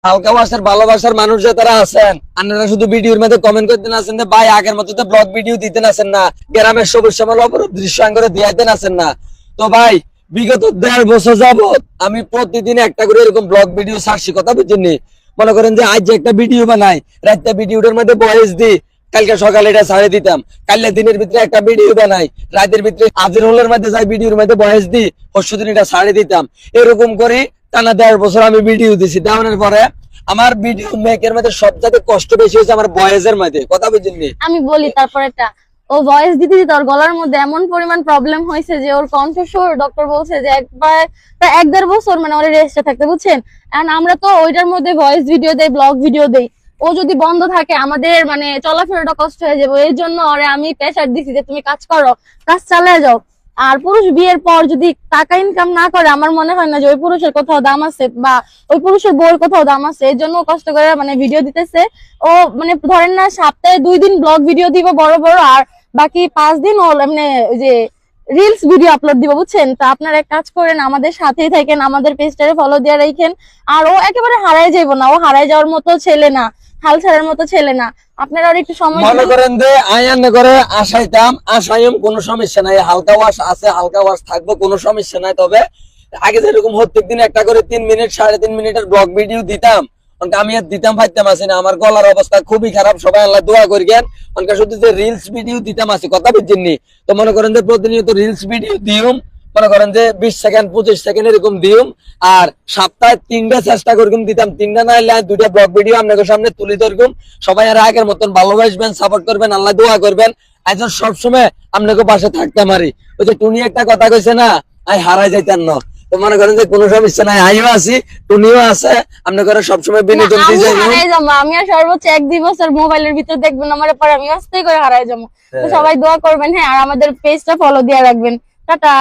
হালকা ওয়াশের ভালোবাসার মানুষ যে তারা আছেন, আপনারা শুধু ভিডিওর মধ্যে কমেন্ট করতেন আছেন যে ভাই আগের মতো তো ব্লগ ভিডিও দিতেন আছেন না, গ্রামের সবুজ শ্যামল অপরূপ দৃশ্যাঙ্গরে দিয়াইতেন আছেন না। তো ভাই বিগত 1.5 বছর যাবত আমি প্রতিদিন একটা করে এরকম ব্লগ ভিডিও ছাড়ছি, কথা বুঝছেন। মনে করেন যে আজ যে একটা ভিডিও বানাই, রাতটা ভিডিওটার মধ্যে ভয়েস দিই, কালকে সকালে এটা ছাড়ে দিতাম, কালকে দিনের ভিতরে একটা ভিডিও বানাই, রাতের ভিতরে আজির হলের মধ্যে যাই ভিডিওর মধ্যে ভয়েস দিই, পরশু দিন এটা ছাড়ে দিতাম। এরকম করে টানা 1.5 বছর আমি ভিডিও দিছি। দেওয়ানোর পরে আমার ভিডিও মেকের মধ্যে সবচেয়ে কষ্ট বেশি হয়েছে আমার ভয়েসের মধ্যে, কথা বুঝছেন। আমি বলি তারপর এটা ও ভয়েস দিতে দিতে ওর গলার মধ্যে এমন পরিমাণ প্রবলেম হয়েছে যে ওর কণ্ঠস্বর ডক্টর বলছে যে একবার প্রায় 1.5 বছর মানে ওর রেস্টে থাকতে, বুঝছেন। এখন আমরা তো ওইটার মধ্যে ভয়েস ভিডিও দেই, ব্লগ ভিডিও দেই, ও যদি বন্ধ থাকে আমাদের মানে চলাফেরাটা কষ্ট হয়ে যাবে। এর জন্য ওরে আমি প্রেশার দিছি যে তুমি কাজ করো, কাজ চালিয়ে যাও। আর পুরুষ বিয়ের পর যদি টাকা ইনকাম না করে আমার মনে হয় না যে ওই পুরুষের কোথাও দাম আছে বা ওই পুরুষের বউয়ের কোথাও দাম আছে। এর জন্য কষ্ট করে মানে ভিডিও দিতেছে। ও মানে ধরেন না সপ্তাহে 2 দিন ব্লগ ভিডিও দিব বড় বড়, আর বাকি 5 দিন ও এমনি ওই যে রিলস ভিডিও আপলোড দিব, বুঝছেন। তো আপনারা এক কাজ করেন, আমাদের সাথেই থাকেন, আমাদের পেজটারে ফলো দিয়ে রাখেন। আর ও একেবারে হারায় যাইবো না, ও হারায় যাওয়ার মতো ছেলে না, হাল ছাড়ার মতো ছেলে না। আপনারা আর একটু সময় মনে করেন যে আয়ান করে আসাইতাম, আসাইম কোনো সমস্যা নাই, হালকা ওয়াশ আছে, হালকা ওয়াশ থাকবো, কোনো সমস্যা নাই। তবে আগে যেরকম প্রত্যেকদিন একটা করে 3 মিনিট 3.5 মিনিটের ব্লগ ভিডিও দিতাম, আমি আর দিতাম পাইতাম আছি না। আমার গলার অবস্থা খুবই খারাপ, সবাই আল্লাহ দোয়া করিয়েন। শুধু যে রিলস ভিডিও দিতাম আছে, কথা বুঝছেন। তো মনে করেন যে প্রতিনিয়ত রিলস ভিডিও দিউম, মনে করেন যে 20 সেকেন্ড 25 সেকেন্ড এরকম দিউম। আর সপ্তাহে 3টা চেষ্টা করুম দিতাম, 3টা না হলে 2টা ব্লগ ভিডিও আপনাদের সামনে তুলে ধরুম। সবাই আর আগের মতন ভালোবাসবেন, সাপোর্ট করবেন, আল্লাহ দোয়া করবেন। আজ সবসময় আপনাকে পাশে থাকতাম। আরি ওই যে টুনি একটা কথা কইছে না, আই হারাই যাইতেন না। তো মনে করেন যে কোনো সমস্যা নাই, আইও আছি, টুনিও আছে, আপনি করে সবসময় বিনোদন দিয়ে যাই। হারাই যাবো, আমি আর সর্বোচ্চ 1-2 বছর মোবাইলের ভিতর দেখবেন আমার, পরে আমি আস্তে করে হারাই যাবো। তো সবাই দোয়া করবেন, হ্যাঁ, আর আমাদের পেজটা ফলো দিয়ে রাখবেন। টাটা।